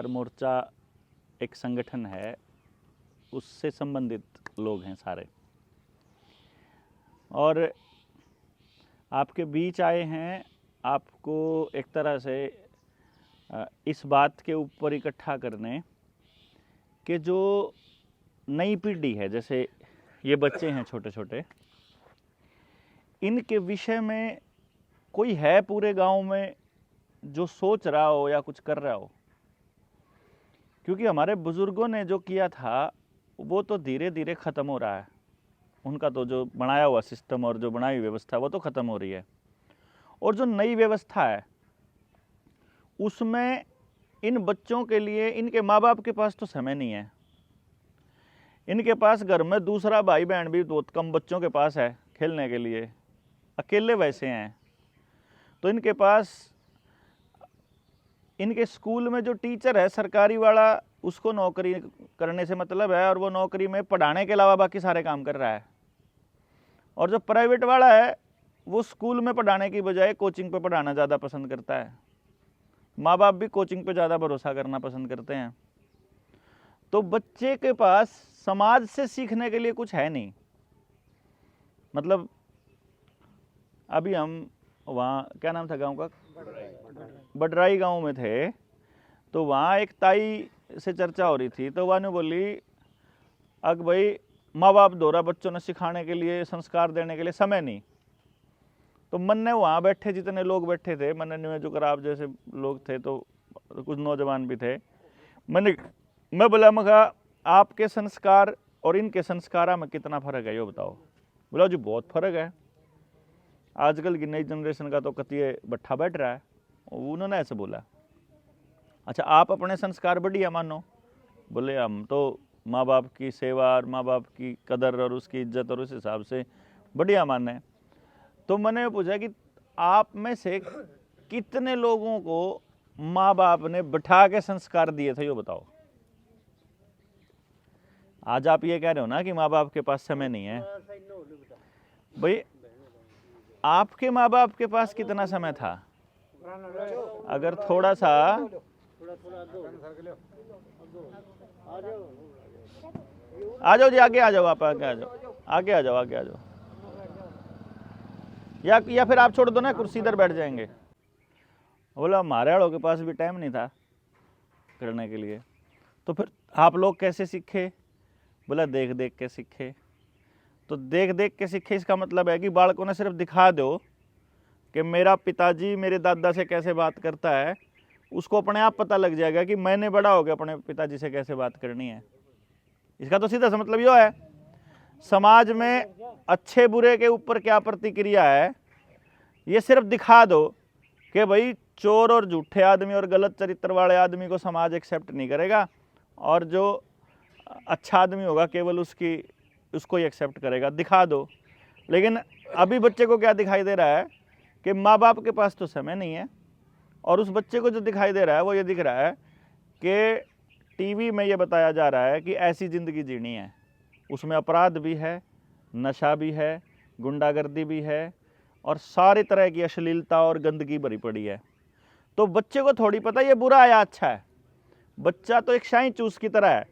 मोर्चा एक संगठन है, उससे संबंधित लोग हैं सारे, और आपके बीच आए हैं आपको एक तरह से इस बात के ऊपर इकट्ठा करने कि जो नई पीढ़ी है, जैसे ये बच्चे हैं छोटे छोटे, इनके विषय में कोई है पूरे गांव में जो सोच रहा हो या कुछ कर रहा हो। क्योंकि हमारे बुजुर्गों ने जो किया था वो तो धीरे धीरे ख़त्म हो रहा है, उनका तो जो बनाया हुआ सिस्टम और जो बनाई व्यवस्था वो तो ख़त्म हो रही है, और जो नई व्यवस्था है उसमें इन बच्चों के लिए इनके माँ बाप के पास तो समय नहीं है। इनके पास घर में दूसरा भाई बहन भी बहुत कम बच्चों के पास है खेलने के लिए, अकेले वैसे हैं। तो इनके पास, इनके स्कूल में जो टीचर है सरकारी वाला, उसको नौकरी करने से मतलब है, और वो नौकरी में पढ़ाने के अलावा बाकी सारे काम कर रहा है। और जो प्राइवेट वाला है वो स्कूल में पढ़ाने की बजाय कोचिंग पे पढ़ाना ज़्यादा पसंद करता है। माँ बाप भी कोचिंग पे ज़्यादा भरोसा करना पसंद करते हैं। तो बच्चे के पास समाज से सीखने के लिए कुछ है नहीं। मतलब अभी हम वहाँ, क्या नाम था गांव का, बडराई गांव में थे, तो वहाँ एक ताई से चर्चा हो रही थी, तो वहाँ ने बोली, अग भाई माँ बाप दोहरा बच्चों ने सिखाने के लिए, संस्कार देने के लिए समय नहीं। तो मन ने वहाँ बैठे जितने लोग बैठे थे, मन ने जो कराब जैसे लोग थे, तो कुछ नौजवान भी थे, मैं बोला, मगा आपके संस्कार और इनके संस्कारा में कितना फ़र्क है ये बताओ। बोला जी बहुत फ़र्क है, आजकल की नई जनरेशन का तो कतिये बट्ठा बैठ रहा है। उन्होंने ऐसे बोला। अच्छा आप अपने संस्कार बढ़िया मानो? बोले हम तो माँ बाप की सेवा और माँ बाप की कदर और उसकी इज्जत और उस हिसाब से बढ़िया माने। तो मैंने पूछा कि आप में से कितने लोगों को माँ बाप ने बिठा के संस्कार दिए थे ये बताओ। आज आप ये कह रहे हो ना कि माँ बाप के पास समय नहीं है। भाई आपके माँ बाप के पास कितना समय था? अगर थोड़ा सा आ जाओ जी, आगे आ जाओ, आप आगे आ जाओ, आगे आ जाओ, आगे आ जाओ, या फिर आप छोड़ दो ना, कुर्सी इधर बैठ जाएंगे। बोला हमारे वालों के पास भी टाइम नहीं था करने के लिए। तो फिर आप लोग कैसे सीखे? बोला देख देख के सीखे। तो देख देख के सीखे इसका मतलब है कि बालकों ने सिर्फ दिखा दो कि मेरा पिताजी मेरे दादा से कैसे बात करता है, उसको अपने आप पता लग जाएगा कि मैंने बड़ा हो गया अपने पिताजी से कैसे बात करनी है। इसका तो सीधा सा मतलब ये है। समाज में अच्छे बुरे के ऊपर क्या प्रतिक्रिया है, ये सिर्फ दिखा दो कि भाई चोर और झूठे आदमी और गलत चरित्र वाले आदमी को समाज एक्सेप्ट नहीं करेगा, और जो अच्छा आदमी होगा केवल उसको ही एक्सेप्ट करेगा, दिखा दो। लेकिन अभी बच्चे को क्या दिखाई दे रहा है कि माँ बाप के पास तो समय नहीं है, और उस बच्चे को जो दिखाई दे रहा है वो ये दिख रहा है कि टीवी में ये बताया जा रहा है कि ऐसी ज़िंदगी जीनी है, उसमें अपराध भी है, नशा भी है, गुंडागर्दी भी है, और सारी तरह की अश्लीलता और गंदगी भरी पड़ी है। तो बच्चे को थोड़ी पता ये बुरा है या अच्छा है। बच्चा तो एक शाही चूस की तरह है,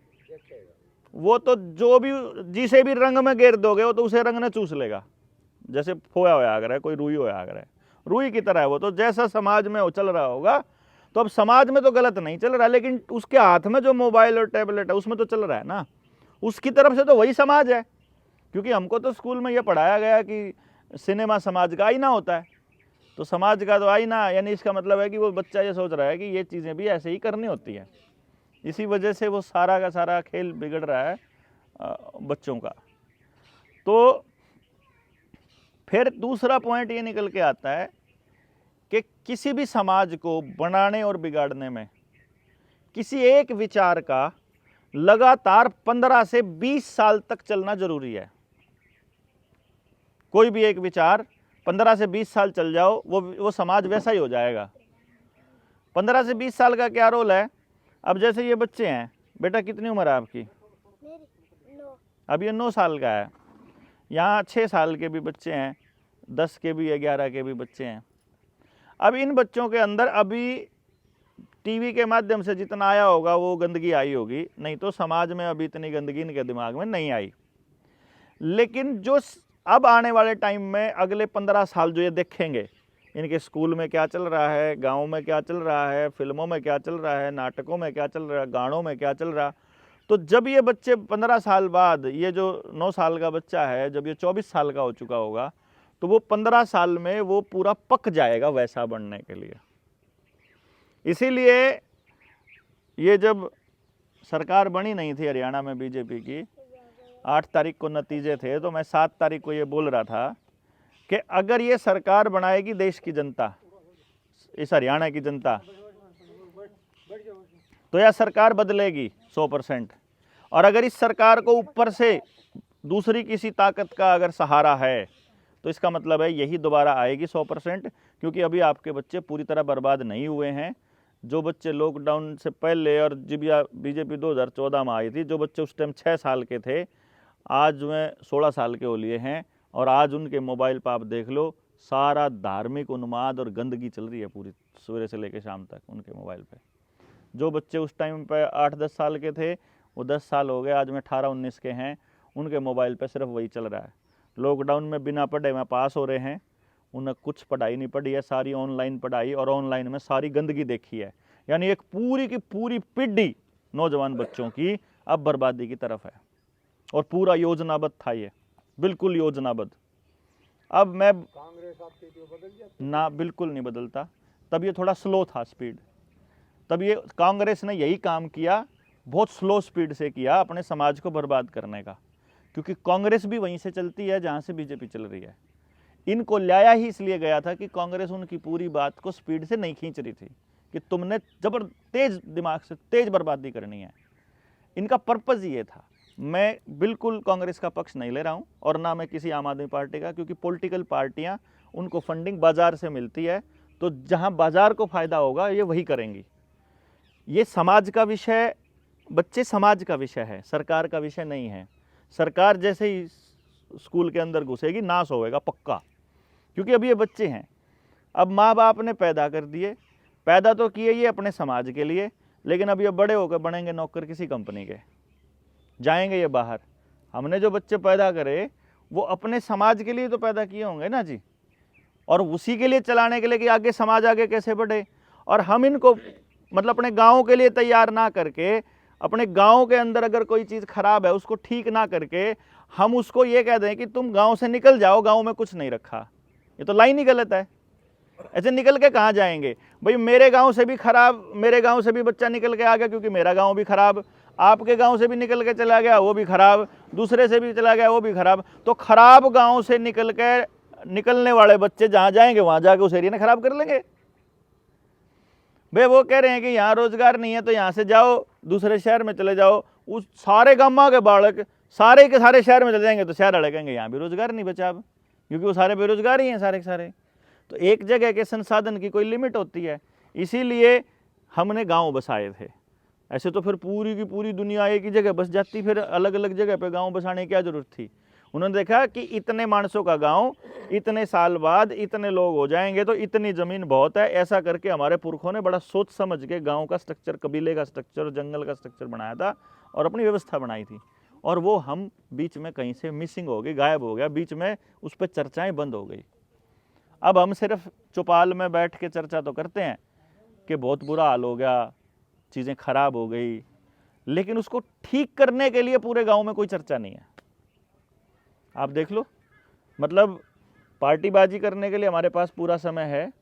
वो तो जो भी जिसे भी रंग में घेर दोगे वो तो उसे रंग ने चूस लेगा। जैसे खोया होया अगर है, कोई रुई होया अगर है, रुई की तरह है वो। तो जैसा समाज में वो चल रहा होगा, तो अब समाज में तो गलत नहीं चल रहा, लेकिन उसके हाथ में जो मोबाइल और टैबलेट है उसमें तो चल रहा है ना, उसकी तरफ से तो वही समाज है। क्योंकि हमको तो स्कूल में ये पढ़ाया गया कि सिनेमा समाज का आईना होता है, तो समाज का तो आईना, यानी इसका मतलब है कि वो बच्चा ये सोच रहा है कि ये चीज़ें भी ऐसे ही करनी होती है। इसी वजह से वो सारा का सारा खेल बिगड़ रहा है बच्चों का। तो फिर दूसरा पॉइंट ये निकल के आता है कि किसी भी समाज को बनाने और बिगाड़ने में किसी एक विचार का लगातार 15 से 20 साल तक चलना जरूरी है। कोई भी एक विचार 15 से 20 साल चल जाओ, वो समाज वैसा ही हो जाएगा। 15 से 20 साल का क्या रोल है? अब जैसे ये बच्चे हैं, बेटा कितनी उम्र है आपकी? अब ये 9 साल का है, यहाँ 6 साल के भी बच्चे हैं, 10 के भी, 11 के भी बच्चे हैं। अब इन बच्चों के अंदर अभी टीवी के माध्यम से जितना आया होगा वो गंदगी आई होगी, नहीं तो समाज में अभी इतनी गंदगी इनके दिमाग में नहीं आई। लेकिन जो अब आने वाले टाइम में अगले 15 साल जो ये देखेंगे, इनके स्कूल में क्या चल रहा है, गाँव में क्या चल रहा है, फिल्मों में क्या चल रहा है, नाटकों में क्या चल रहा है, गानों में क्या चल रहा, तो जब ये बच्चे 15 साल बाद, ये जो 9 साल का बच्चा है, जब ये 24 साल का हो चुका होगा, तो वो 15 साल में वो पूरा पक जाएगा वैसा बनने के लिए। इसीलिए ये जब सरकार बनी नहीं थी हरियाणा में बीजेपी की, 8 तारीख को नतीजे थे, तो मैं 7 तारीख को ये बोल रहा था कि अगर ये सरकार बनाएगी देश की जनता, इस हरियाणा की जनता, तो यह सरकार बदलेगी 100%। और अगर इस सरकार को ऊपर से दूसरी किसी ताकत का अगर सहारा है, तो इसका मतलब है यही दोबारा आएगी 100%, क्योंकि अभी आपके बच्चे पूरी तरह बर्बाद नहीं हुए हैं। जो बच्चे लॉकडाउन से पहले और जब बीजेपी 2014 में आई थी, जो बच्चे उस टाइम 6 साल के थे, आज में 16 साल के हो लिए हैं, और आज उनके मोबाइल पर आप देख लो, सारा धार्मिक उन्माद और गंदगी चल रही है पूरी सवेरे से लेकर शाम तक उनके मोबाइल पे। जो बच्चे उस टाइम पे 8-10 साल के थे, वो 10 साल हो गए, आज में 18-19 के हैं, उनके मोबाइल पे सिर्फ वही चल रहा है। लॉकडाउन में बिना पढ़े में पास हो रहे हैं, उन्हें कुछ पढ़ाई नहीं पढ़ी है, सारी ऑनलाइन पढ़ाई, और ऑनलाइन में सारी गंदगी देखी है। यानी एक पूरी की पूरी पीढ़ी नौजवान बच्चों की अब बर्बादी की तरफ है, और पूरा योजनाबद्ध था ये, बिल्कुल योजनाबद्ध। अब मैं ना, बिल्कुल नहीं बदलता, तब ये थोड़ा स्लो था स्पीड, तब ये कांग्रेस ने यही काम किया, बहुत स्लो स्पीड से किया अपने समाज को बर्बाद करने का, क्योंकि कांग्रेस भी वहीं से चलती है जहां से बीजेपी चल रही है। इनको लाया ही इसलिए गया था कि कांग्रेस उनकी पूरी बात को स्पीड से नहीं खींच रही थी कि तुमने तेज दिमाग से तेज बर्बादी करनी है। इनका पर्पज़ ये था। मैं बिल्कुल कांग्रेस का पक्ष नहीं ले रहा हूँ, और ना मैं किसी आम आदमी पार्टी का, क्योंकि पॉलिटिकल पार्टियाँ, उनको फंडिंग बाजार से मिलती है, तो जहाँ बाजार को फ़ायदा होगा ये वही करेंगी। ये समाज का विषय, बच्चे समाज का विषय है, सरकार का विषय नहीं है। सरकार जैसे ही स्कूल के अंदर घुसेगी, नाश होएगा पक्का, क्योंकि अभी ये बच्चे हैं। अब माँ बाप ने पैदा कर दिए, पैदा तो किए ये अपने समाज के लिए, लेकिन अब ये बड़े होकर बनेंगे नौकर किसी कंपनी के, जाएंगे ये बाहर। हमने जो बच्चे पैदा करे वो अपने समाज के लिए तो पैदा किए होंगे ना जी, और उसी के लिए चलाने के लिए कि आगे समाज आगे कैसे बढ़े। और हम इनको मतलब अपने गाँव के लिए तैयार ना करके, अपने गांव के अंदर अगर कोई चीज़ खराब है उसको ठीक ना करके हम उसको ये कह दें कि तुम गांव से निकल जाओ, गांव में कुछ नहीं रखा, ये तो लाइन ही गलत है। ऐसे निकल के कहाँ जाएंगे भाई? मेरे गांव से भी खराब, मेरे गांव से भी बच्चा निकल के आ गया क्योंकि मेरा गांव भी खराब, आपके गांव से भी निकल के चला गया वो भी खराब, दूसरे से भी चला गया वो भी खराब। तो खराब गाँव से निकलने वाले बच्चे जहाँ जाएंगे वहाँ जाके उस एरिया ने खराब कर लेंगे। भाई वो कह रहे हैं कि यहाँ रोजगार नहीं है तो यहाँ से जाओ, दूसरे शहर में चले जाओ। उस सारे गाँव के बालक सारे के सारे शहर में चले जाएंगे तो शहर वाले कहेंगे यहाँ भी रोजगार नहीं बचा अब, क्योंकि वो सारे बेरोजगार ही हैं सारे के सारे। तो एक जगह के संसाधन की कोई लिमिट होती है, इसीलिए हमने गांव बसाए थे। ऐसे तो फिर पूरी की पूरी दुनिया एक ही जगह बस जाती, फिर अलग अलग जगह पे गांव बसाने की क्या जरूरत थी। उन्होंने देखा कि इतने मानसों का गांव इतने साल बाद इतने लोग हो जाएंगे तो इतनी ज़मीन बहुत है। ऐसा करके हमारे पुरखों ने बड़ा सोच समझ के गांव का स्ट्रक्चर, कबीले का स्ट्रक्चर, जंगल का स्ट्रक्चर बनाया था और अपनी व्यवस्था बनाई थी। और वो हम बीच में कहीं से मिसिंग हो गई, गायब हो गया, बीच में उस पर चर्चाएँ बंद हो गई। अब हम सिर्फ चौपाल में बैठ के चर्चा तो करते हैं कि बहुत बुरा हाल हो गया, चीज़ें खराब हो गई, लेकिन उसको ठीक करने के लिए पूरे गांव में कोई चर्चा नहीं है। आप देख लो, मतलब पार्टीबाजी करने के लिए हमारे पास पूरा समय है,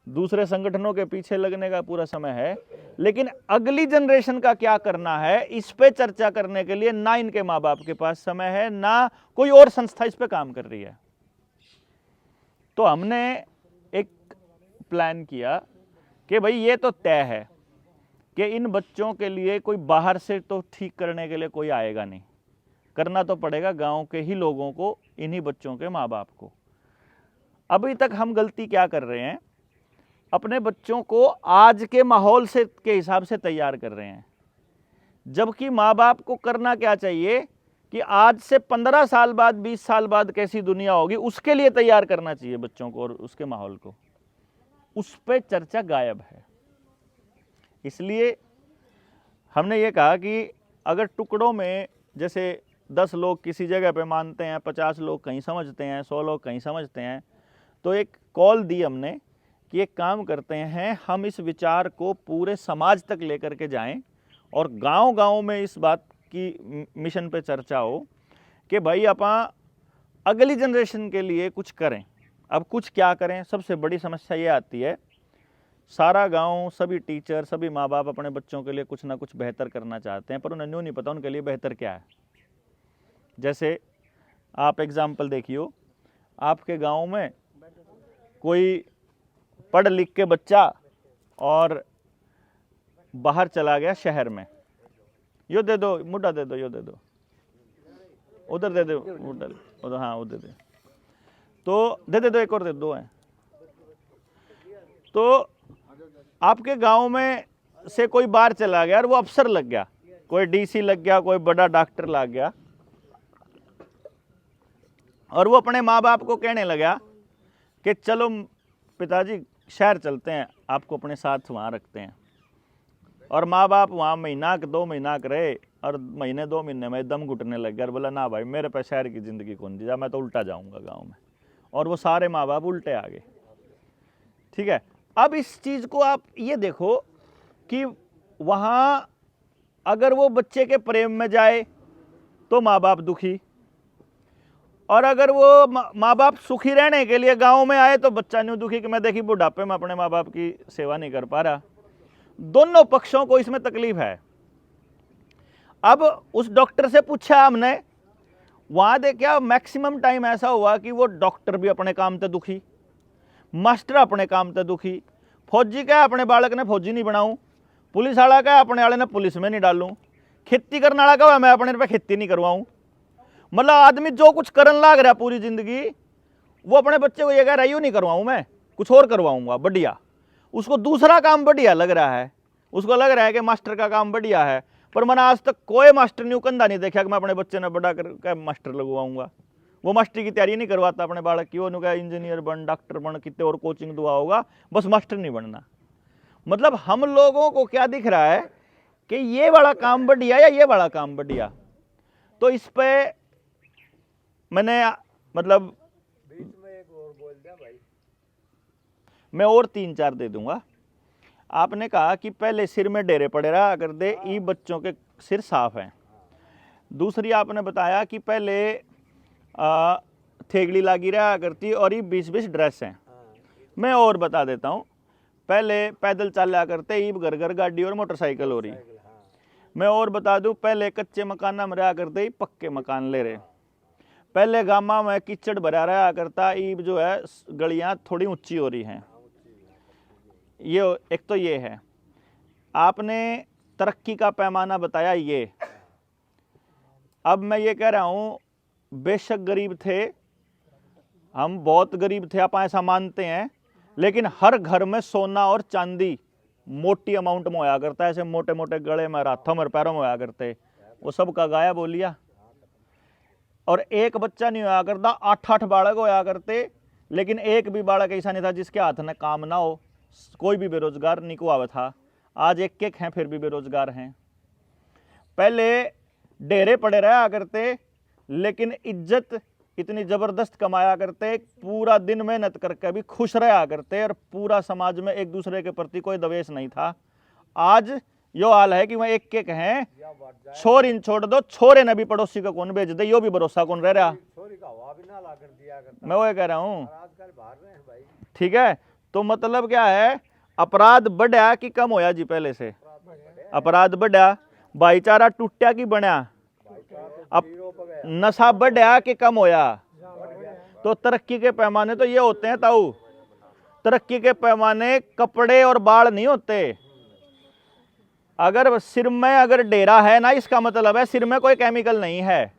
दूसरे संगठनों के पीछे लगने का पूरा समय है, लेकिन अगली जनरेशन का क्या करना है इस पे चर्चा करने के लिए ना इनके माँ बाप के पास समय है, ना कोई और संस्था इस पे काम कर रही है। तो हमने एक प्लान किया कि भाई ये तो तय है कि इन बच्चों के लिए कोई बाहर से तो ठीक करने के लिए कोई आएगा नहीं, करना तो पड़ेगा गांव के ही लोगों को, इन्हीं बच्चों के माँ बाप को। अभी तक हम गलती क्या कर रहे हैं, अपने बच्चों को आज के माहौल से के हिसाब से तैयार कर रहे हैं, जबकि माँ बाप को करना क्या चाहिए कि आज से 15 साल बाद, 20 साल बाद कैसी दुनिया होगी उसके लिए तैयार करना चाहिए बच्चों को और उसके माहौल को। उस पर चर्चा गायब है। इसलिए हमने ये कहा कि अगर टुकड़ों में, जैसे 10 लोग किसी जगह पे मानते हैं, 50 लोग कहीं समझते हैं, 100 लोग कहीं समझते हैं, तो एक कॉल दी हमने कि एक काम करते हैं, हम इस विचार को पूरे समाज तक लेकर के जाएं और गांव-गांव में इस बात की मिशन पे चर्चा हो कि भाई अपा अगली जनरेशन के लिए कुछ करें। अब कुछ क्या करें? सबसे बड़ी समस्या ये आती है, सारा गांव, सभी टीचर, सभी माँ बाप अपने बच्चों के लिए कुछ ना कुछ बेहतर करना चाहते हैं, पर उन्हें न्यू नहीं पता उनके लिए बेहतर क्या है। जैसे आप एग्जाम्पल देखियो, आपके गांव में कोई पढ़ लिख के बच्चा और बाहर चला गया शहर में, यो दे दो, मुड्डा दे दो, यो दे दो, उधर दे दो, उधर, हाँ उधर दे, तो दे दो, एक और दे दो हैं। तो आपके गांव में से कोई बाहर चला गया और वो अफसर लग गया, कोई डीसी लग गया, कोई बड़ा डॉक्टर लग गया, और वो अपने माँ बाप को कहने लगा कि चलो पिताजी शहर चलते हैं, आपको अपने साथ वहाँ रखते हैं। और माँ बाप वहाँ महीना 2 महीना रहे और महीने 2 महीने में दम घुटने लग गया और बोला ना भाई मेरे पे शहर की ज़िंदगी कौन जी, मैं तो उल्टा जाऊँगा गाँव में। और वो सारे माँ बाप उल्टे आ गए। ठीक है, अब इस चीज़ को आप ये देखो कि वहाँ अगर वो बच्चे के प्रेम में जाए तो माँ बाप दुखी, और अगर वो माँ बाप सुखी रहने के लिए गांव में आए तो बच्चा न्यू दुखी कि मैं देखी बुढ़ापे में अपने माँ बाप की सेवा नहीं कर पा रहा। दोनों पक्षों को इसमें तकलीफ है। अब उस डॉक्टर से पूछा हमने, वहां देखा मैक्सिमम टाइम ऐसा हुआ कि वो डॉक्टर भी अपने काम से दुखी, मास्टर अपने काम से दुखी, फौजी का अपने बालक ने फौजी नहीं बनाऊं, पुलिस वाला का अपने वाले ने पुलिस में नहीं डालूं, खेती करने वाला का मैं अपने पे खेती नहीं करवाऊं। मतलब आदमी जो कुछ करन लाग रहा पूरी जिंदगी, वो अपने बच्चे को ये कह रहा है यूँ नहीं करवाऊँ, मैं कुछ और करवाऊंगा बढ़िया। उसको दूसरा काम बढ़िया लग रहा है, उसको लग रहा है कि मास्टर का काम बढ़िया है, पर मैंने आज तक कोई मास्टर न्यू कंधा नहीं देखा कि मैं अपने बच्चे ने बड़ा कर मास्टर लगवाऊंगा। वो मास्टर की तैयारी नहीं करवाता अपने बालक की, वो क्या इंजीनियर बन, डॉक्टर बन, कितने और कोचिंग दुआ होगा, बस मास्टर नहीं बनना। मतलब हम लोगों को क्या दिख रहा है कि ये वाला काम बढ़िया या ये वाला काम बढ़िया। तो इस पे मैंने मतलब मैं और 3-4 दे दूंगा। आपने कहा कि पहले सिर में डेरे पड़े रहा कर दे, ई बच्चों के सिर साफ हैं। दूसरी आपने बताया कि पहले थेगड़ी लागी रहा करती और ये 20-20 ड्रेस हैं। मैं और बता देता हूँ, पहले पैदल चला करते, ईब घर घर गाड़ी और मोटरसाइकिल हो रही। मैं और बता दूँ, पहले कच्चे मकाना में रहा करते, पक्के मकान ले रहे। पहले गामा में कीचड़ भरा रहा करता, ईब जो है गलियाँ थोड़ी ऊंची हो रही हैं। ये एक तो ये है। आपने तरक्की का पैमाना बताया ये। अब मैं ये कह रहा हूँ, बेशक गरीब थे, हम बहुत गरीब थे, आप ऐसा मानते हैं, लेकिन हर घर में सोना और चांदी मोटी अमाउंट में होया करता है, ऐसे मोटे मोटे गले में, हाथों में, पैरों में होया करते, वो सब का गायब हो लिया। और एक बच्चा नहीं होया करता, 8-8 बालक होया करते, लेकिन एक भी बालक ऐसा नहीं था जिसके हाथ में काम ना हो। कोई भी बेरोजगार नहीं को आवा था। आज एक हैं फिर भी बेरोजगार हैं। पहले डेरे पड़े रहा करते, लेकिन इज्जत इतनी जबरदस्त कमाया करते, पूरा दिन मेहनत करके भी खुश रहा करते, और पूरा समाज में एक दूसरे के प्रति कोई द्वेष नहीं था। आज यो हाल है कि वह एक हैं, छोर इन छोड़ दो, छोरे ने भी पड़ोसी को कौन भेज दे, यो भी भरोसा कौन रह रहा। मैं वो कह रहा हूँ, ठीक है। तो मतलब क्या है, अपराध बढ़ा कि कम होया जी? पहले से अपराध बढ़ा, भाईचारा टूटा कि बना, अब नशा बढ़ा कि कम होया? तो तरक्की के पैमाने तो ये होते हैं ताऊ, तरक्की के पैमाने कपड़े और बाल नहीं होते। अगर सिर में अगर डेरा है ना, इसका मतलब है सिर में कोई केमिकल नहीं है।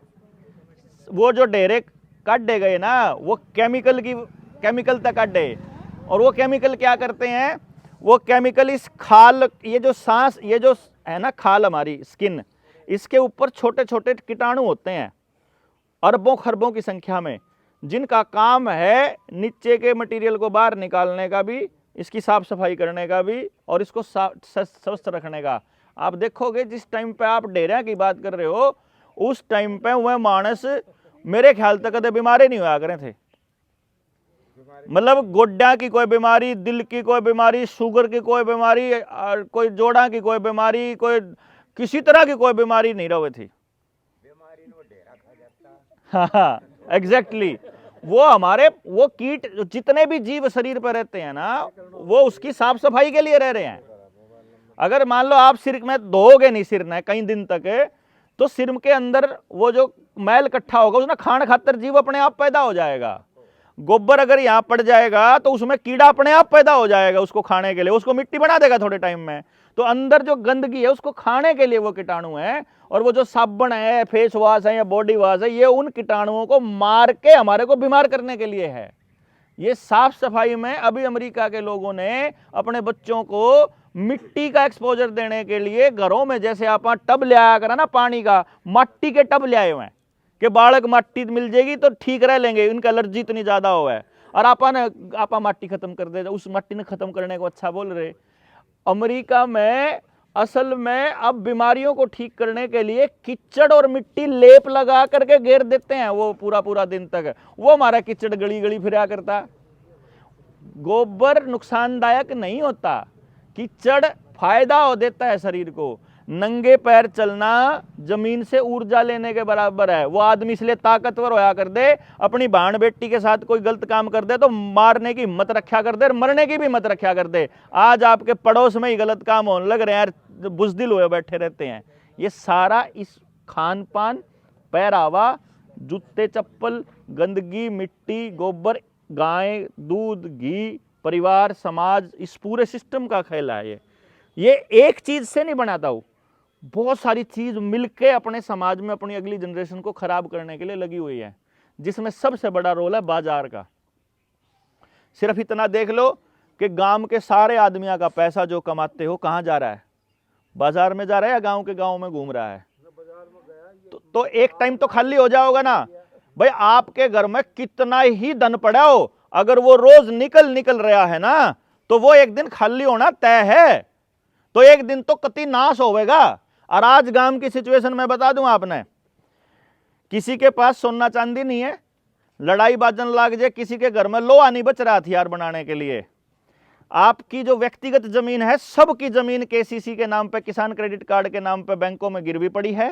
वो जो डेरे काटे गए ना, वो केमिकल तक काटे, और वो केमिकल क्या करते हैं, वो केमिकल इस खाल, ये जो सांस, ये जो है ना खाल हमारी स्किन, इसके ऊपर छोटे छोटे कीटाणु होते हैं, अरबों खरबों की संख्या में, जिनका काम है नीचे के मटेरियल को बाहर निकालने का भी इसकी साफ सफाई करने का भी और इसको स्वस्थ रखने का। आप देखोगे जिस टाइम पे आप डेरा की बात कर रहे हो उस टाइम पे वह मानस मेरे ख्याल तक कदे बीमार ही नहीं हुआ करे थे। मतलब गोड्डा की कोई बीमारी, दिल की कोई बीमारी, शुगर की कोई बीमारी, कोई जोड़ा की कोई बीमारी, कोई किसी तरह की कोई बीमारी नहीं रही थी। हाँ एग्जैक्टली, वो हमारे वो कीट जितने भी जीव शरीर पर रहते हैं ना वो उसकी साफ सफाई के लिए रह रहे हैं। अगर मान लो आप सिर में धोओगे नहीं सिर ने कई दिन तक, तो सिर के अंदर वो जो मैल इकट्ठा होगा उसमें खान खातर जीव अपने आप पैदा हो जाएगा। गोबर अगर यहाँ पड़ जाएगा तो उसमें कीड़ा अपने आप पैदा हो जाएगा उसको खाने के लिए, उसको मिट्टी बना देगा थोड़े टाइम में। तो अंदर जो गंदगी है उसको खाने के लिए वो कीटाणु है, और वो जो साबुन है, फेस वॉश है या बॉडी वॉश है, ये उन कीटाणुओं को मार के हमारे को बीमार करने के लिए है। ये साफ सफाई में अभी अमेरिका के लोगों ने अपने बच्चों को मिट्टी का एक्सपोजर देने के लिए घरों में जैसे आप टब ले आया करा ना पानी का, मट्टी के टब ले आए हुए हैं कि बालक मट्टी मिल जाएगी तो ठीक रह लेंगे, इनका एलर्जी इतनी ज्यादा हुआ है। और आपा मट्टी खत्म कर दे, उस मट्टी ने खत्म करने को अच्छा बोल रहे। अमेरिका में असल में अब बीमारियों को ठीक करने के लिए कीचड़ और मिट्टी लेप लगा करके घेर देते हैं वो पूरा दिन तक। वो हमारा कीचड़ गली गली फिरा करता। गोबर नुकसानदायक नहीं होता, कीचड़ फायदा हो देता है शरीर को। नंगे पैर चलना जमीन से ऊर्जा लेने के बराबर है। वो आदमी इसलिए ताकतवर होया कर दे, अपनी बहन बेटी के साथ कोई गलत काम कर दे तो मारने की हिम्मत रखा कर दे, मरने की भी हिम्मत रखा कर दे। आज आपके पड़ोस में ही गलत काम होने लग रहे हैं यार, बुजदिल हुए बैठे रहते हैं। ये सारा इस खान पान, पहरावा, जूते चप्पल, गंदगी, मिट्टी, गोबर, गाय, दूध, घी, परिवार, समाज, इस पूरे सिस्टम का खेल है। ये एक चीज से नहीं बनाता हूं, बहुत सारी चीज मिलके अपने समाज में अपनी अगली जनरेशन को खराब करने के लिए लगी हुई है, जिसमें सबसे बड़ा रोल है बाजार का। सिर्फ इतना देख लो कि गांव के सारे आदमियों का पैसा जो कमाते हो कहां जा रहा है? बाजार में जा रहा है या गांव के गांव में घूम रहा है? तो एक टाइम तो खाली हो जाओगा ना भाई। आपके घर में कितना ही धन पड़ा हो, अगर वो रोज निकल रहा है ना तो वो एक दिन खाली होना तय है। तो एक दिन तो कति नाश होवेगा। और आज गांव की सिचुएशन में बता दूं आपने, किसी के पास सोना चांदी नहीं है, लड़ाई बाजन लाग जाए, किसी के घर में लोहा नहीं बच रहा हथियार बनाने के लिए। आपकी जो व्यक्तिगत जमीन है, सबकी जमीन केसीसी के नाम पे, किसान क्रेडिट कार्ड के नाम पे बैंकों में गिरवी पड़ी है।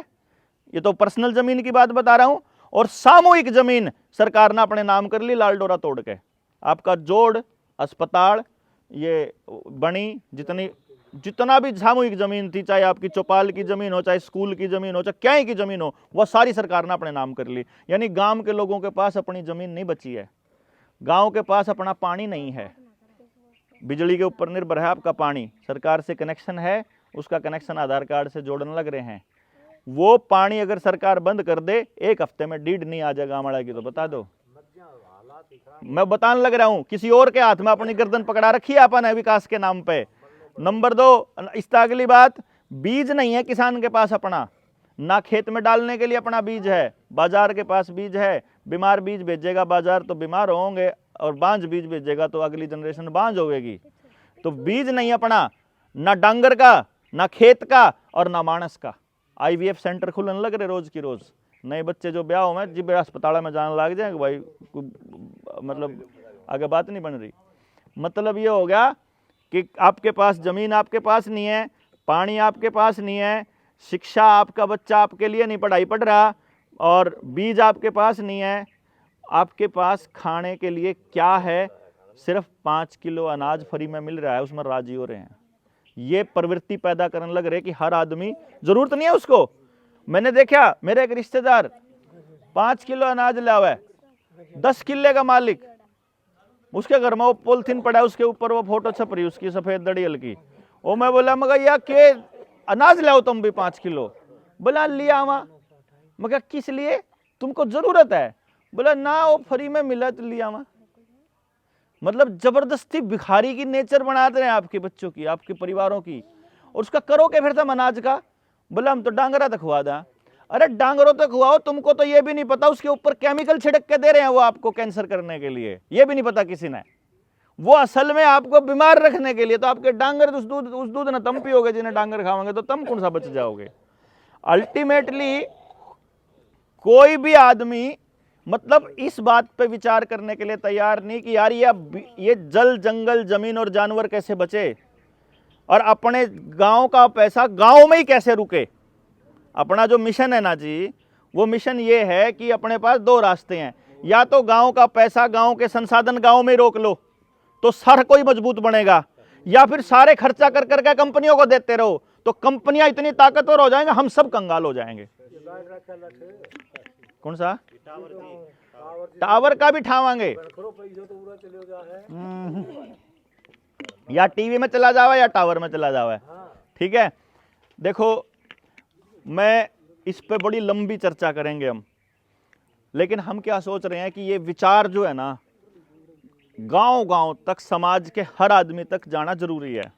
ये तो पर्सनल जमीन की बात बता रहा हूं। और सामूहिक जमीन सरकार ने अपने नाम कर ली लाल डोरा तोड़ के। आपका जोड़, अस्पताल, ये बनी, जितना भी सामूहिक जमीन थी, चाहे आपकी चौपाल की जमीन हो, चाहे स्कूल की जमीन हो, चाहे क्या की जमीन हो, वह सारी सरकार ने अपने नाम कर ली। यानी गांव के लोगों के पास अपनी जमीन नहीं बची है, गांव के पास अपना पानी नहीं है। बिजली के ऊपर निर्भर है आपका पानी, सरकार से कनेक्शन है, उसका कनेक्शन आधार कार्ड से जोड़ने लग रहे हैं। वो पानी अगर सरकार बंद कर दे, एक हफ्ते में डीड नहीं आ जाएगा हमारा की, तो बता दो। मैं बताने लग रहा हूं, किसी और के हाथ में अपनी गर्दन पकड़ा रखी है अपन विकास के नाम पे। नंबर 2, इसका अगली बात, बीज नहीं है किसान के पास अपना, ना खेत में डालने के लिए अपना बीज है, बाजार के पास बीज है। बीमार बीज भेजेगा बाजार तो बीमार होंगे, और बांझ बीज भेजेगा तो अगली जनरेशन बांझ होगी। तो बीज नहीं अपना, ना डांगर का, ना खेत का, और ना मानस का। IVF सेंटर खुलने लग रहे रोज की रोज। नए बच्चे जो ब्याह में जिब अस्पताल में जाने लग जाएंगे भाई, मतलब आगे बात नहीं बन रही। मतलब ये हो गया कि आपके पास जमीन आपके पास नहीं है, पानी आपके पास नहीं है, शिक्षा आपका बच्चा आपके लिए नहीं पढ़ाई पढ़ रहा, और बीज आपके पास नहीं है। आपके पास खाने के लिए क्या है? सिर्फ 5 किलो अनाज फ्री में मिल रहा है, उसमें राजी हो रहे हैं। ये प्रवृत्ति पैदा करने लग रहे कि हर आदमी, जरूरत नहीं है उसको। मैंने देखा मेरे एक रिश्तेदार 5 किलो अनाज लावा है, 10 किले का मालिक, उसके घर में वो पॉलिथीन पड़ा है, उसके ऊपर वो फोटो छप रही उसकी सफेद दड़ियल की। वो मैं बोला मगर या के अनाज लाओ तुम भी 5 किलो। बोला लिया वहां। मगर किस लिए? तुमको जरूरत है? बोला ना वो फ्री में मिला तो लिया वहां। मतलब जबरदस्ती भिखारी की नेचर बनाते हैं आपके बच्चों की, आपके परिवारों की। और उसका करो क्या फिर तुम अनाज का? बोला हम तो डांगरा तक खुआ दा। अरे डांगरों तक खुआओ, तुमको तो ये भी नहीं पता उसके ऊपर केमिकल छिड़क के दे रहे हैं वो आपको कैंसर करने के लिए, ये भी नहीं पता किसी ने। वो असल में आपको बीमार रखने के लिए। तो आपके डांगर उस दूध ना तम पियोगे, जिन्हें डांगर खाओगे तो तम कौन सा बच जाओगे। अल्टीमेटली कोई भी आदमी मतलब इस बात पे विचार करने के लिए तैयार नहीं कि यार ये जल जंगल जमीन और जानवर कैसे बचे, और अपने गांव का पैसा गांव में ही कैसे रुके। अपना जो मिशन है ना जी, वो मिशन ये है कि अपने पास दो रास्ते हैं, या तो गांव का पैसा गांव के संसाधन गांव में रोक लो तो हर कोई मजबूत बनेगा, या फिर सारे खर्चा कर करके कंपनियों को देते रहो तो कंपनियां इतनी ताकतवर हो जाएंगे, हम सब कंगाल हो जाएंगे। कौन सा टावर का भी ठावांगे, या टीवी में चला जावा या टावर में चला जावा। ठीक है, देखो मैं इस पे बड़ी लंबी चर्चा करेंगे हम, लेकिन हम क्या सोच रहे हैं कि ये विचार जो है ना गांव गांव तक, समाज के हर आदमी तक जाना जरूरी है।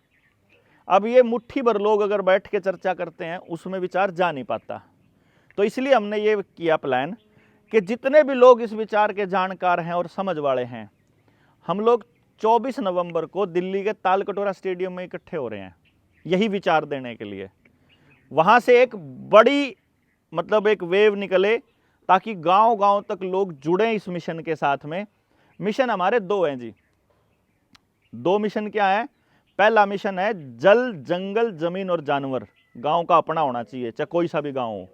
अब ये मुट्ठी भर लोग अगर बैठ के चर्चा करते हैं उसमें विचार जा नहीं पाता, तो इसलिए हमने ये किया प्लान कि जितने भी लोग इस विचार के जानकार हैं और समझ वाले हैं, हम लोग 24 नवंबर को दिल्ली के तालकटोरा स्टेडियम में इकट्ठे हो रहे हैं यही विचार देने के लिए। वहाँ से एक बड़ी मतलब एक वेव निकले ताकि गांव गांव तक लोग जुड़ें इस मिशन के साथ में। मिशन हमारे दो हैं जी। दो मिशन क्या है? पहला मिशन है जल जंगल जमीन और जानवर गांव का अपना होना चाहिए, चाहे कोई सा भी गांव हो।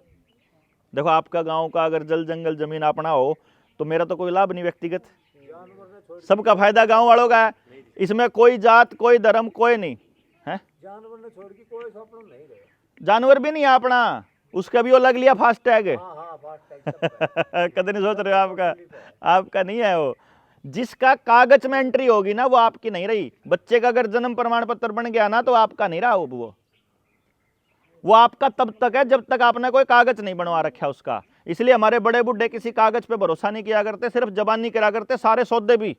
देखो आपका गांव का अगर जल जंगल जमीन अपना हो तो मेरा तो कोई लाभ नहीं व्यक्तिगत, सबका फायदा गांव वालों का है। इसमें कोई जात कोई धर्म कोई नहीं है। जानवर ने छोड़ के कोई सपना नहीं गया, जानवर भी नहीं है अपना, उसका भी वो लग लिया फास्ट टैग। कदे नहीं सोच रहे हो आपका नहीं है वो। जिसका कागज में एंट्री होगी ना वो आपकी नहीं रही। बच्चे का अगर जन्म प्रमाण पत्र बन गया ना तो आपका नहीं रहा वो आपका तब तक है जब तक आपने कोई कागज नहीं बनवा रखा उसका। इसलिए हमारे बड़े बुढ़े किसी कागज पे भरोसा नहीं किया करते, सिर्फ जबानी करा करते। सारे सौदे भी,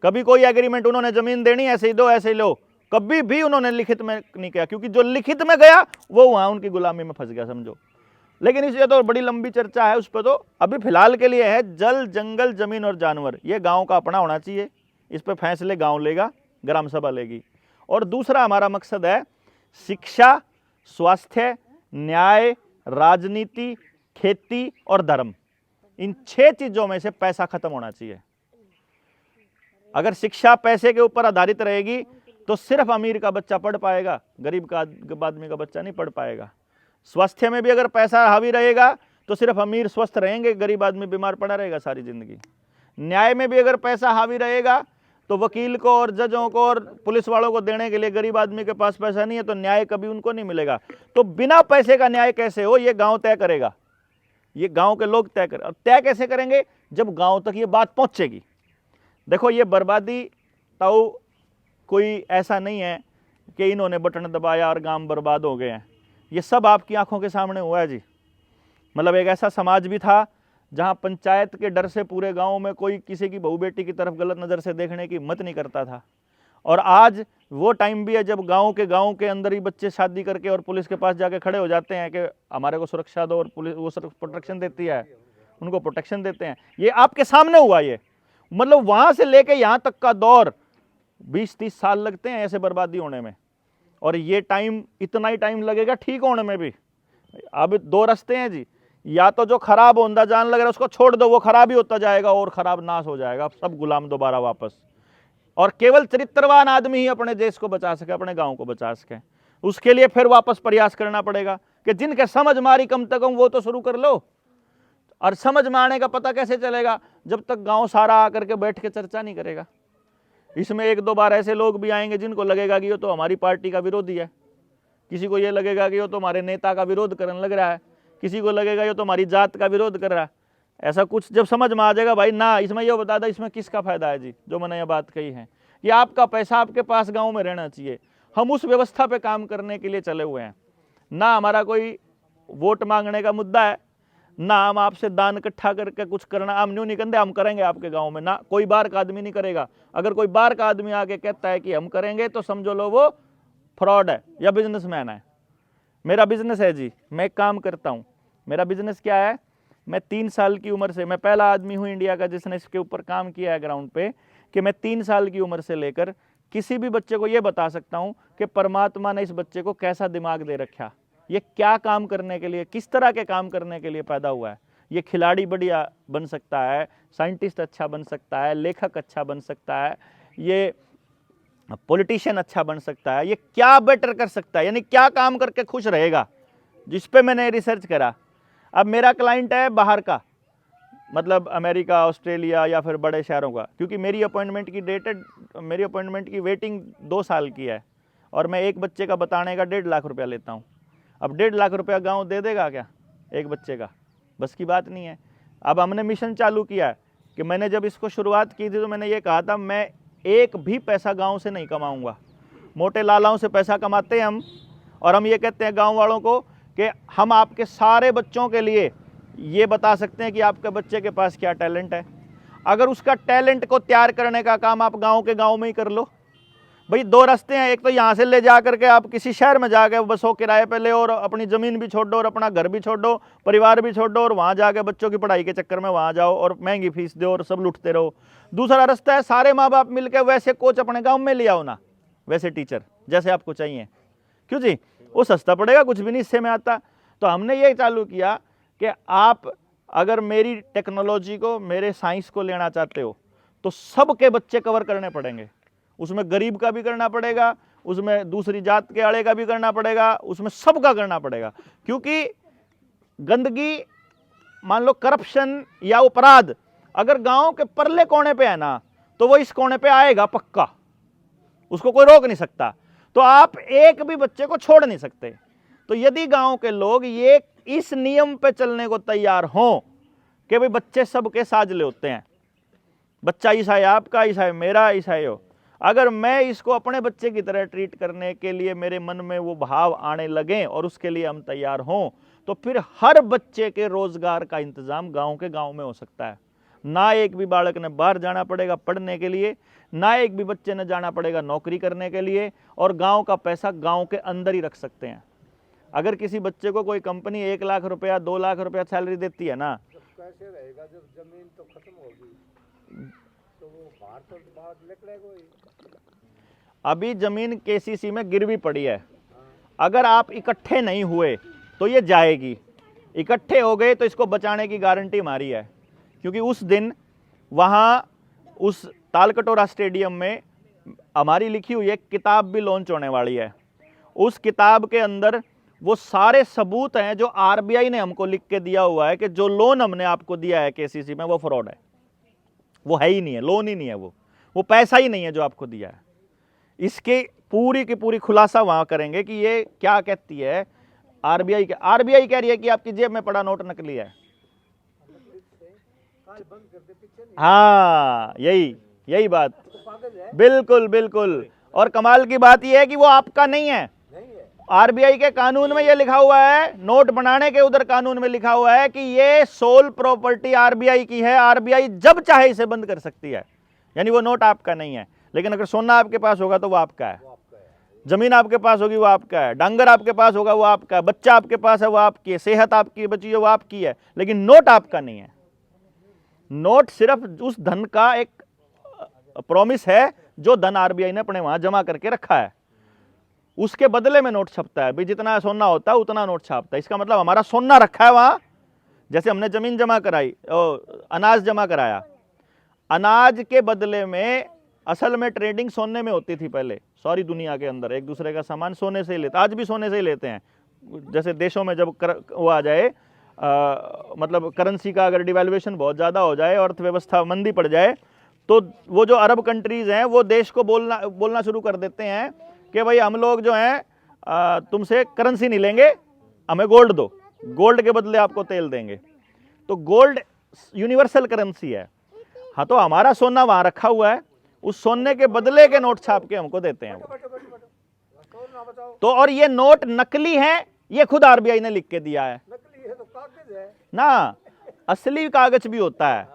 कभी कोई एग्रीमेंट उन्होंने जमीन देनी ऐसे ही दो ऐसे ही लो, कभी भी उन्होंने लिखित में नहीं किया, क्योंकि जो लिखित में गया वो वहां उनकी गुलामी में फंस गया समझो। लेकिन इसलिए तो बड़ी लंबी चर्चा है उस पर। तो अभी फिलहाल के लिए है जल जंगल जमीन और जानवर, ये गांव का अपना होना चाहिए। इस पर फैसले गांव लेगा, ग्राम सभा लेगी। और दूसरा हमारा मकसद है शिक्षा, स्वास्थ्य, न्याय, राजनीति, खेती और धर्म। इन 6 चीजों में से पैसा खत्म होना चाहिए। अगर शिक्षा पैसे के ऊपर आधारित रहेगी तो सिर्फ अमीर का बच्चा पढ़ पाएगा, गरीब का आदमी का बच्चा नहीं पढ़ पाएगा। स्वास्थ्य में भी अगर पैसा हावी रहेगा तो सिर्फ अमीर स्वस्थ रहेंगे, गरीब आदमी बीमार पड़ा रहेगा सारी जिंदगी। न्याय में भी अगर पैसा हावी रहेगा तो वकील को और जजों को और पुलिस वालों को देने के लिए गरीब आदमी के पास पैसा नहीं है तो न्याय कभी उनको नहीं मिलेगा। तो बिना पैसे का न्याय कैसे हो, ये गांव तय करेगा, ये गांव के लोग तय करें। और तय कैसे करेंगे? जब गांव तक ये बात पहुंचेगी। देखो ये बर्बादी ताऊ कोई ऐसा नहीं है कि इन्होंने बटन दबाया और गांव बर्बाद हो गए हैं। ये सब आपकी आंखों के सामने हुआ है जी। मतलब एक ऐसा समाज भी था जहां पंचायत के डर से पूरे गांव में कोई किसी की बहू बेटी की तरफ गलत नज़र से देखने की हिम्मत नहीं करता था। और आज वो टाइम भी है जब गांव के अंदर ही बच्चे शादी करके और पुलिस के पास जाके खड़े हो जाते हैं कि हमारे को सुरक्षा दो, और पुलिस वो प्रोटेक्शन देती है, उनको प्रोटेक्शन देते हैं। ये आपके सामने हुआ। ये मतलब वहां से लेके यहाँ तक का दौर 20-30 साल लगते हैं ऐसे बर्बादी होने में, और ये टाइम इतना ही टाइम लगेगा ठीक होने में भी। अब 2 रास्ते हैं जी, या तो जो खराब होता जान लग रहा है उसको छोड़ दो, वो खराब ही होता जाएगा और खराब नाश हो जाएगा, सब गुलाम दोबारा वापस। और केवल चरित्रवान आदमी ही अपने देश को बचा सके, अपने गांव को बचा सके। उसके लिए फिर वापस प्रयास करना पड़ेगा कि जिनके समझ मारी कम से कम वो तो शुरू कर लो। और समझ में आने का पता कैसे चलेगा? जब तक गांव सारा आकर के बैठ के चर्चा नहीं करेगा। इसमें 1-2 बार ऐसे लोग भी आएंगे जिनको लगेगा कि ये तो हमारी पार्टी का विरोधी है, किसी को ये लगेगा कि ये तो हमारे नेता का विरोध करने लग रहा है, किसी को लगेगा ये तो हमारी जात का विरोध कर रहा है। ऐसा कुछ जब समझ में आ जाएगा भाई ना, इसमें ये बता दो इसमें किसका फायदा है जी। जो मैंने ये बात कही है, ये आपका पैसा आपके पास गांव में रहना चाहिए। हम उस व्यवस्था पे काम करने के लिए चले हुए हैं। ना हमारा कोई वोट मांगने का मुद्दा है, ना हम आपसे दान इकट्ठा करके कुछ करना हम न्यू नहीं करते, हम करेंगे आपके गांव में। ना कोई बाहर का आदमी नहीं करेगा। अगर कोई बाहर का आदमी आके कहता है कि हम करेंगे तो समझो लो वो फ्रॉड है या बिजनेसमैन है। मेरा बिजनेस है जी, मैं एक काम करता हूँ। मेरा बिजनेस क्या है? मैं 3 साल की उम्र से, मैं पहला आदमी हूँ इंडिया का जिसने इसके ऊपर काम किया है ग्राउंड पे, कि मैं 3 साल की उम्र से लेकर किसी भी बच्चे को ये बता सकता हूँ कि परमात्मा ने इस बच्चे को कैसा दिमाग दे रखा, ये क्या काम करने के लिए, किस तरह के काम करने के लिए पैदा हुआ है। ये खिलाड़ी बढ़िया बन सकता है, साइंटिस्ट अच्छा बन सकता है, लेखक अच्छा बन सकता है, ये पॉलिटिशियन अच्छा बन सकता है, ये क्या बेटर कर सकता है, यानी क्या काम करके खुश रहेगा, जिस पे मैंने रिसर्च करा। अब मेरा क्लाइंट है बाहर का, मतलब अमेरिका, ऑस्ट्रेलिया या फिर बड़े शहरों का, क्योंकि मेरी अपॉइंटमेंट की डेट है, मेरी अपॉइंटमेंट की वेटिंग 2 साल की है और मैं एक बच्चे का बताने का 1.5 लाख रुपया लेता हूँ। अब 1.5 लाख रुपया गांव दे देगा क्या एक बच्चे का? बस की बात नहीं है। अब हमने मिशन चालू किया है कि मैंने जब इसको शुरुआत की थी तो मैंने ये कहा था मैं एक भी पैसा गाँव से नहीं कमाऊँगा। मोटे लालाओं से पैसा कमाते हैं हम, और हम ये कहते हैं गाँव वालों को कि हम आपके सारे बच्चों के लिए ये बता सकते हैं कि आपके बच्चे के पास क्या टैलेंट है। अगर उसका टैलेंट को तैयार करने का काम आप गांव के गांव में ही कर लो। भाई 2 रास्ते हैं, एक तो यहाँ से ले जा करके आप किसी शहर में जाके बसों किराए पे ले और अपनी ज़मीन भी छोड़ दो और अपना घर भी छोड़ दो, परिवार भी छोड़ दो, और वहाँ जाके बच्चों की पढ़ाई के चक्कर में वहाँ जाओ और महंगी फीस दो और सब लुटते रहो। दूसरा रास्ता है सारे माँ बाप मिलकर वैसे कोच अपने गाँव में ले आओ ना, वैसे टीचर जैसे आपको चाहिए। क्यों जी? वो सस्ता पड़ेगा, कुछ भी नहीं इससे में आता। तो हमने ये चालू किया कि आप अगर मेरी टेक्नोलॉजी को, मेरे साइंस को लेना चाहते हो तो सबके बच्चे कवर करने पड़ेंगे। उसमें गरीब का भी करना पड़ेगा, उसमें दूसरी जात के आड़े का भी करना पड़ेगा, उसमें सबका करना पड़ेगा। क्योंकि गंदगी, मान लो करप्शन या अपराध अगर गांव के परले कोने पे है ना, तो वो इस कोने पे आएगा पक्का, उसको कोई रोक नहीं सकता। तो आप एक भी बच्चे को छोड़ नहीं सकते। तो यदि गांव के लोग ये इस नियम पे चलने को तैयार हों कि भाई बच्चे सबके साझले होते हैं, बच्चा ईसाई आपका, ईसाई मेरा, ईसाई हो, अगर मैं इसको अपने बच्चे की तरह ट्रीट करने के लिए मेरे मन में वो भाव आने लगें और उसके लिए हम तैयार हों, तो फिर हर बच्चे के रोजगार का इंतजाम गांव के गांव में हो सकता है। ना एक भी बालक ने बाहर जाना पड़ेगा पढ़ने के लिए, ना एक भी बच्चे ने जाना पड़ेगा नौकरी करने के लिए, और गांव का पैसा गांव के अंदर ही रख सकते हैं। अगर किसी बच्चे को कोई कंपनी 1 लाख रुपया, 2 लाख रुपया सैलरी देती है ना, कैसे रहेगा जब जमीन तो खत्म होगी, तो वो बाहर निकलेगा ही। अभी जमीन केसीसी में गिरवी पड़ी है, अगर आप इकट्ठे नहीं हुए तो ये जाएगी, इकट्ठे हो गए तो इसको बचाने की गारंटी हमारी है। क्योंकि उस दिन वहाँ उस तालकटोरा स्टेडियम में हमारी लिखी हुई एक किताब भी लॉन्च होने वाली है। उस किताब के अंदर वो सारे सबूत हैं जो आरबीआई ने हमको लिख के दिया हुआ है कि जो लोन हमने आपको दिया है केसीसी में वो फ्रॉड है, वो है ही नहीं है, लोन ही नहीं है, वो पैसा ही नहीं है जो आपको दिया है। इसके पूरी की पूरी खुलासा वहाँ करेंगे कि ये क्या कहती है आरबीआई कह रही है कि आपकी जेब में पड़ा नोट नकली है। हाँ, यही बात, बिल्कुल बिल्कुल। और कमाल की बात यह है कि वो आपका नहीं है। आरबीआई के कानून में ये लिखा हुआ है, नोट बनाने के उधर कानून में लिखा हुआ है कि ये सोल प्रॉपर्टी आरबीआई की है, आरबीआई जब चाहे इसे बंद कर सकती है। यानी वो नोट आपका नहीं है। लेकिन अगर सोना आपके पास होगा तो वो आपका है, जमीन आपके पास होगी वो आपका है, डांगर आपके पास होगा वो आपका है, बच्चा आपके पास है वो आपकी है, सेहत आपकी बची है वो आपकी है, लेकिन नोट आपका नहीं है। नोट सिर्फ उस धन का एक प्रॉमिस है जो धन आरबीआई ने अपने वहां जमा करके रखा है, उसके बदले में नोट छपता है। भाई जितना सोना होता है उतना नोट छापता है। इसका मतलब हमारा सोना रखा है वहां, जैसे हमने जमीन जमा कराई, अनाज जमा कराया, अनाज के बदले में असल में ट्रेडिंग सोने में होती थी पहले सारी दुनिया के अंदर, एक दूसरे का सामान सोने से ही लेते, आज भी सोने से ही लेते हैं। जैसे देशों में जब वो आ जाए, मतलब करेंसी का अगर डिवैल्यूएशन बहुत ज़्यादा हो जाए और अर्थव्यवस्था मंदी पड़ जाए, तो वो जो अरब कंट्रीज़ हैं वो देश को बोलना शुरू कर देते हैं कि भाई हम लोग जो हैं तुमसे करेंसी नहीं लेंगे, हमें गोल्ड दो, गोल्ड के बदले आपको तेल देंगे। तो गोल्ड यूनिवर्सल करेंसी है। हाँ, तो हमारा सोना वहाँ रखा हुआ है, उस सोने के बदले के नोट छाप के हमको देते हैं वो। तो और ये नोट नकली हैं, ये खुद आरबीआई ने लिख के दिया है। नकली है तो कागज है ना, असली कागज भी होता है,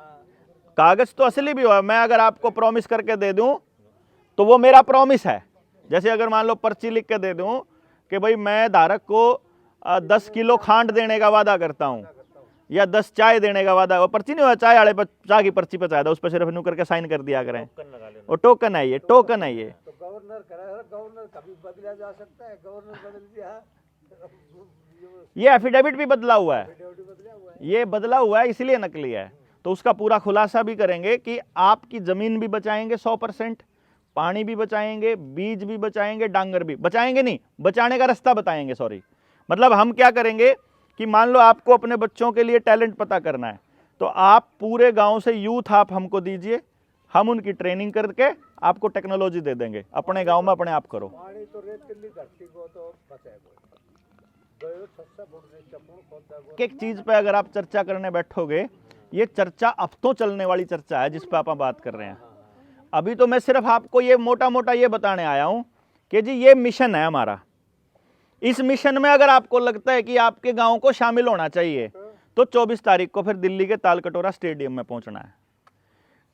कागज तो असली भी हो। मैं अगर आपको प्रॉमिस करके दे दूं तो वो मेरा प्रॉमिस है। जैसे अगर मान लो पर्ची लिख के दे दूं कि भाई मैं धारक को 10 किलो खांड देने का वादा करता हूं या 10 चाय देने का वादा, वो पर्ची नहीं हुआ, चाय वाले चाय की पर्ची पे चाय था, उस पर सिर्फ नू करके साइन कर दिया करें। वो टोकन है, ये टोकन है ये। तो गवर्नर करा, गवर्नर कभी बदला जा सकता है, गवर्नर बदल दिया, ये एफिडेविट भी बदला हुआ है, ड्यूटी बदला हुआ है। ये बदला हुआ है इसलिए नकली है। तो उसका पूरा खुलासा भी करेंगे कि आपकी जमीन भी बचाएंगे 100%, पानी भी बचाएंगे, बीज भी बचाएंगे, डांगर भी बचाएंगे, नहीं बचाने का रास्ता बताएंगे, सॉरी। मतलब हम क्या करेंगे कि मान लो आपको अपने बच्चों के लिए टैलेंट पता करना है, तो आप पूरे गांव से यूथ आप हमको दीजिए, हम उनकी ट्रेनिंग करके आपको टेक्नोलॉजी दे देंगे, अपने गांव में अपने आप करो। पानी तो रेतीली धरती को तो बचाएगा, गयो 6 फुट से चप्पू खोदा को। एक चीज पे अगर आप चर्चा करने बैठोगे, ये चर्चा हफ्तों चलने वाली चर्चा है जिस पे आप बात कर रहे हैं। अभी तो मैं सिर्फ आपको ये मोटा मोटा ये बताने आया हूं कि जी ये मिशन है हमारा। इस मिशन में अगर आपको लगता है कि आपके गांव को शामिल होना चाहिए, तो 24 तारीख को फिर दिल्ली के तालकटोरा स्टेडियम में पहुंचना है,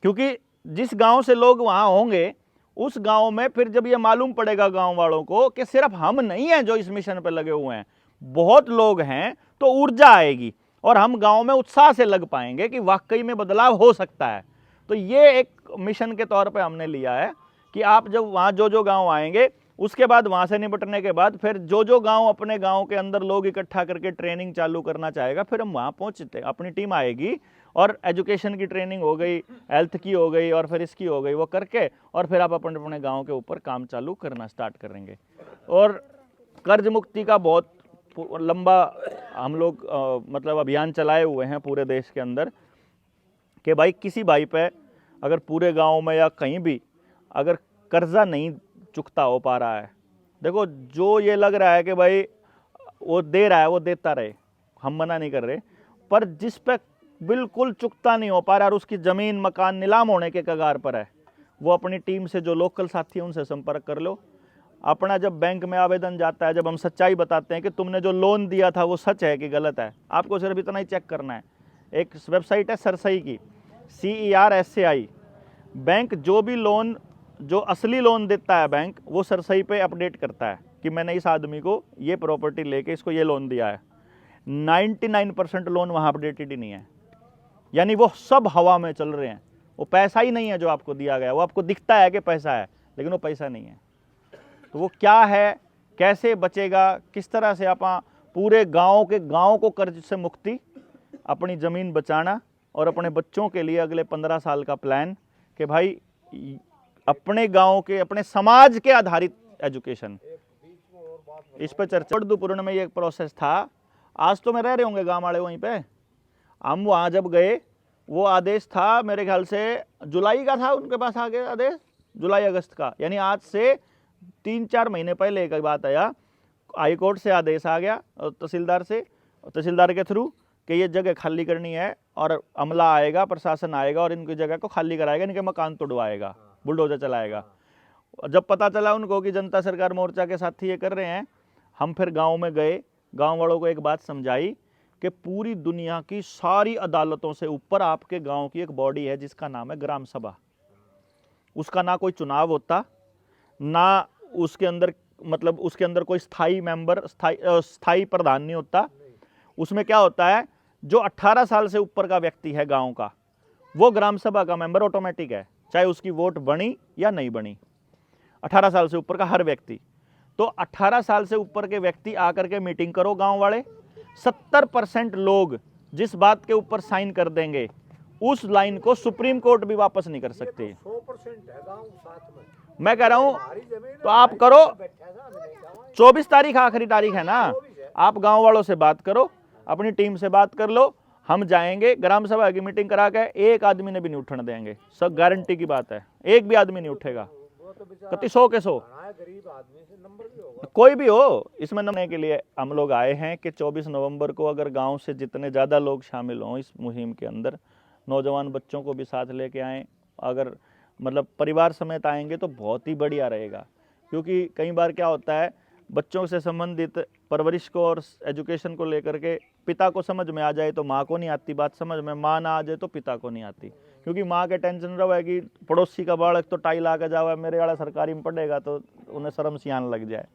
क्योंकि जिस गांव से लोग वहां होंगे उस गांव में फिर जब ये मालूम पड़ेगा गांव वालों को कि सिर्फ हम नहीं हैं जो इस मिशन पर लगे हुए हैं, बहुत लोग हैं, तो ऊर्जा आएगी और हम गांव में उत्साह से लग पाएंगे कि वाकई में बदलाव हो सकता है। तो ये एक मिशन के तौर पे हमने लिया है कि आप जब वहाँ जो गांव आएंगे, उसके बाद वहाँ से निपटने के बाद फिर जो गांव अपने गांव के अंदर लोग इकट्ठा करके ट्रेनिंग चालू करना चाहेगा, फिर हम वहाँ पहुँचते, अपनी टीम आएगी और एजुकेशन की ट्रेनिंग हो गई, हेल्थ की हो गई और फिर इसकी हो गई, वो करके और फिर आप अपने अपने गाँव के ऊपर काम चालू करना स्टार्ट करेंगे। और कर्ज मुक्ति का बहुत लंबा हम लोग मतलब अभियान चलाए हुए हैं पूरे देश के अंदर कि भाई किसी भाई पे अगर पूरे गांव में या कहीं भी अगर कर्जा नहीं चुकता हो पा रहा है, देखो जो ये लग रहा है कि भाई वो दे रहा है वो देता रहे, हम मना नहीं कर रहे, पर जिस पे बिल्कुल चुकता नहीं हो पा रहा और उसकी ज़मीन मकान नीलाम होने के कगार पर है, वो अपनी टीम से जो लोकल साथी हैं उनसे संपर्क कर लो। अपना जब बैंक में आवेदन जाता है, जब हम सच्चाई बताते हैं कि तुमने जो लोन दिया था वो सच है कि गलत है, आपको सिर्फ इतना ही चेक करना है। एक वेबसाइट है सरसई की, CERSAI, बैंक जो भी लोन, जो असली लोन देता है बैंक, वो सरसई पे अपडेट करता है कि मैंने इस आदमी को ये प्रॉपर्टी लेके इसको ये लोन दिया है। 99% लोन वहाँ अपडेटेड ही नहीं है, यानी वो सब हवा में चल रहे हैं, वो पैसा ही नहीं है जो आपको दिया गया। वो आपको दिखता है कि पैसा है, लेकिन वो पैसा नहीं है। तो वो क्या है, कैसे बचेगा, किस तरह से आप पूरे गांव को कर्ज से मुक्ति, अपनी ज़मीन बचाना और अपने बच्चों के लिए अगले 15 साल का प्लान कि भाई अपने गांव के, अपने समाज के आधारित एजुकेशन, इस पर चर्चा। वर्धुपुर में ये एक प्रोसेस था, आज तो मैं रह रहे होंगे गाँव वाले वहीं पे, हम वहाँ जब गए वो आदेश था मेरे ख्याल से जुलाई का था, उनके पास आ गया आदेश जुलाई अगस्त का, यानी आज से 3-4 महीने पहले एक बात आया, हाई कोर्ट से आदेश आ गया तहसीलदार से, तहसीलदार के थ्रू कि ये जगह खाली करनी है और अमला आएगा, प्रशासन आएगा और इनकी जगह को खाली कराएगा, इनके मकान तोड़वाएगा, बुलडोजर चलाएगा। जब पता चला उनको कि जनता सरकार मोर्चा के साथी ये कर रहे हैं, हम फिर गाँव में गए, गाँव वालों को एक बात समझाई कि पूरी दुनिया की सारी अदालतों से ऊपर आपके गाँव की एक बॉडी है जिसका नाम है ग्राम सभा। उसका ना कोई चुनाव होता, ना उसके अंदर मतलब उसके अंदर कोई स्थायी मेंबर, स्थायी प्रधान नहीं होता। उसमें क्या होता है, जो 18 साल से ऊपर का व्यक्ति है गांव का, वो ग्राम सभा का मेंबर ऑटोमेटिक है, चाहे उसकी वोट बनी या नहीं बनी। 18 साल से ऊपर का हर व्यक्ति, तो 18 साल से ऊपर के व्यक्ति आकर के मीटिंग करो गांव वाले, 70% लोग जिस बात के ऊपर साइन कर देंगे उस लाइन को सुप्रीम कोर्ट भी वापस नहीं कर सकते। 100% है गाँव साथ में, मैं कह रहा हूं तो आप करो, 24 तारीख आखिरी तारीख है ना, आप गांव वालों से बात करो, अपनी टीम से बात कर लो, हम जाएंगे ग्राम सभा की मीटिंग करा के, एक आदमी ने भी नहीं उठने देंगे, सब गारंटी की बात है, एक भी आदमी नहीं उठेगा, कति 100 के 100 गरीब आदमी से नंबर भी होगा, कोई भी हो। इसमें नमने के लिए हम लोग आए हैं कि 24 नवंबर को अगर गांव से जितने ज़्यादा लोग शामिल हों इस मुहिम के अंदर, नौजवान बच्चों को भी साथ लेके आएँ, अगर मतलब परिवार समेत आएंगे तो बहुत ही बढ़िया रहेगा। क्योंकि कई बार क्या होता है, बच्चों से संबंधित परवरिश को और एजुकेशन को लेकर के पिता को समझ में आ जाए तो माँ को नहीं आती बात समझ में, माँ ना आ जाए तो पिता को नहीं आती, क्योंकि माँ के टेंशन रहेगी पड़ोसी का बालक तो टाई ला के जावा, मेरे वाला सरकारी में पढ़ेगा तो उन्हें शर्म सियान लग जाए।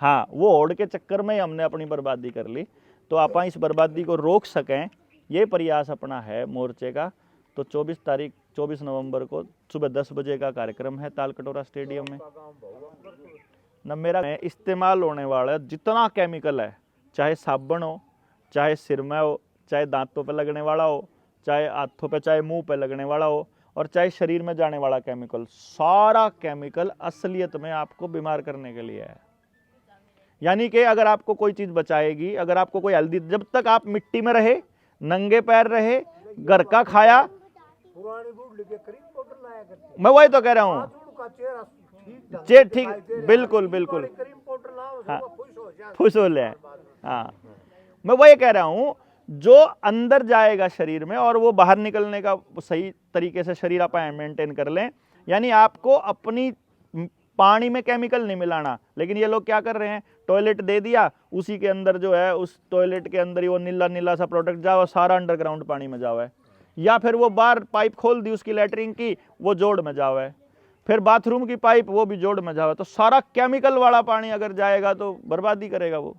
हाँ, वो होड़ के चक्कर में हमने अपनी बर्बादी कर ली। तो आप इस बर्बादी को रोक सकें, ये प्रयास अपना है मोर्चे का। तो 24 तारीख 24 नवंबर को सुबह 10 बजे का कार्यक्रम है तालकटोरा स्टेडियम में न। मेरा इस्तेमाल होने वाला जितना केमिकल है, चाहे साबुन हो, चाहे सिर में हो, चाहे दांतों पे लगने वाला हो, चाहे हाथों पे, चाहे मुंह पे लगने वाला हो, और चाहे शरीर में जाने वाला केमिकल, सारा केमिकल असलियत में आपको बीमार करने के लिए है। यानी कि अगर आपको कोई चीज बचाएगी, अगर आपको कोई हेल्दी, जब तक आप मिट्टी में रहे, नंगे पैर रहे, घर का खाया, पुरानी बूढ़ लेके क्रीम पाउडर लाया करते, मैं वही तो कह रहा हूँ। उनका चेहरा ठीक ढंग जे से ठीक, दिखाई दे रहा है। बिल्कुल बिल्कुल क्रीम पाउडर लाओ, हाँ। सब खुश हो जाए, खुश हो ले। हाँ, मैं वही कह रहा हूँ, जो अंदर जाएगा शरीर में और वो बाहर निकलने का सही तरीके से शरीर आप मेंटेन कर लें। यानी आपको अपनी पानी में केमिकल नहीं मिलाना। लेकिन ये लोग क्या कर रहे हैं, टॉयलेट दे दिया, उसी के अंदर जो है, उस टॉयलेट के अंदर ही वो नीला नीला सा प्रोडक्ट जाओ, सारा अंडरग्राउंड पानी में जाओ है। या फिर वो बाहर पाइप खोल दी उसकी लैटरिन की, वो जोड़ में जाओ है। फिर बाथरूम की पाइप, वो भी जोड़ में जाओ है। तो सारा केमिकल वाला पानी अगर जाएगा तो बर्बादी करेगा वो।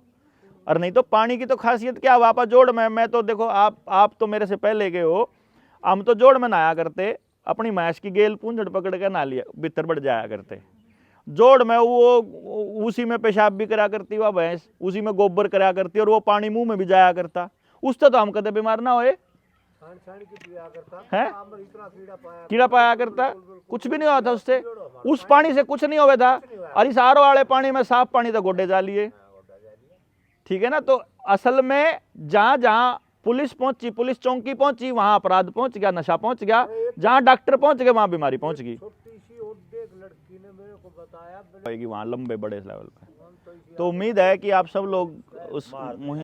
और नहीं तो पानी की तो खासियत क्या, वापस जोड़ में। मैं तो देखो, आप तो मेरे से पहले गए हो, हम तो जोड़ में नहाया करते, अपनी भैंस की गेल पूंछड़ पकड़ के नहा लिया, भीतर बढ़ जाया करते जोड़ में। वो उसी में पेशाब भी करा करती वह भैंस, उसी में गोबर करा करती, और वो पानी मुंह में भी जाया करता। उससे तो हम कदे बीमार ना होए है। कीड़ा पाया करता, कुछ भी नहीं हुआ था उससे, उस पानी से कुछ नहीं हुआ था। और इस आर वाले पानी में साफ पानी तो गोड्डे जा लिए, ठीक है ना। तो असल में जहां जहां पुलिस पहुंची, पुलिस चौकी पहुंची, वहां अपराध पहुंच गया, नशा पहुंच गया। जहां डॉक्टर पहुंच गए, वहां बीमारी पहुंच गई। लड़की ने मेरे को बताया वहां लंबे बड़े लेवल पे। तो उम्मीद है कि आप सब लोग उस मुहिम